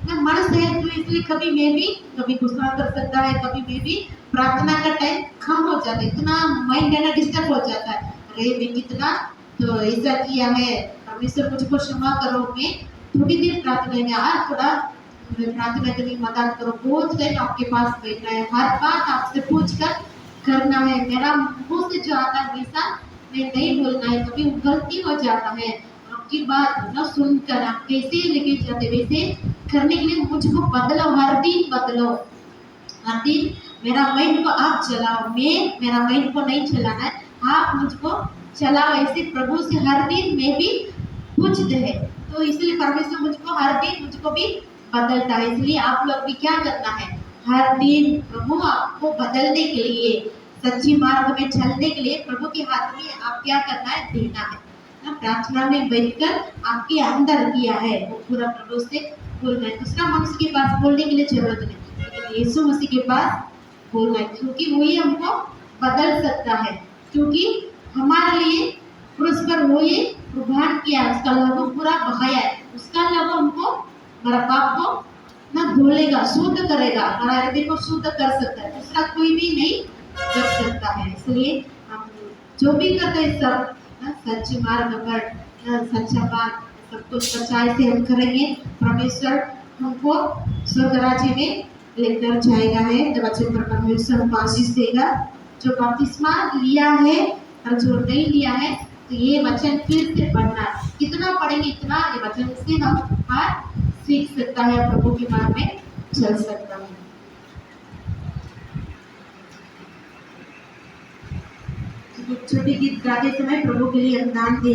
ना मनुष्य है, तो इसलिए कभी मैं भी कभी गुस्सा कर सकता है, कभी मैं भी प्रार्थना का टाइम कम हो जाता है, इतना माइंड है ना डिस्टर्ब हो जाता है, अरे मैं कितना तो ऐसा किया है, परमेश्वर मुझको क्षमा करो, मैं थोड़ी देर प्रार्थना में आज थोड़ा प्रार्थना के लिए मदद करो, बहुत टाइम आपके पास बैठना है, हर बात आपसे पूछ कर करना है, मेरा मुंह से जो आता है वैसा मैं नहीं बोलना है, कभी गलती हो जाता है, आपकी बात न सुनकर आप कैसे लेके जाते वैसे करने के लिए मुझको बदलो, हर दिन बदलो, हर दिन मेरा माइंड को आप चलाओ, मैं मेरा माइंड को नहीं चलाना है, आप मुझको चलाओ। ऐसे प्रभु से हर दिन मैं भी पूछते हैं, तो इसलिए परमेश्वर मुझको हर दिन मुझको भी बदलता है। इसलिए आप लोग भी क्या करना है, हर दिन प्रभु आपको बदलने के लिए, सच्ची मार्ग में चलने के लिए प्रभु के हाथ में आप क्या करना है, देना है ना। प्रार्थना में बैठकर आपके अंदर किया है वो पूरा प्रभु से बोलना है, दूसरा मनुष्य के पास बोलने के लिए जरूरत नहीं, लेकिन यीशु मसीह के पास बोलना है, क्योंकि वही हमको बदल सकता है, क्योंकि हमारे लिए क्रूस पर वही कुर्बान किया, उसका लहू पूरा बहाया है, उसका लहू हमको हमारा पाप को ना धोलेगा, शुद्ध करेगा, हमारा हृदय को शुद्ध कर सकता है, दूसरा कोई भी नहीं कर सकता है। इसलिए हम जो भी करते हैं सब ना सच्चे मार्ग पर, सच्चा बात सब कुछ सच्चाई से हम करेंगे, परमेश्वर हमको स्वर्ग राज्य में लेकर जाएगा है। तो वचन पर परमेश्वर हमको आशीष देगा। जो बपतिस्मा लिया है और जो नहीं लिया है, तो ये वचन फिर से पढ़ना, कितना पढ़ेंगे इतना ये वचन से हम हर सीख सकता है, प्रभु के मार्ग में चल सकता है। छोटी गीत गाते समय प्रभु के लिए अनुदान दे।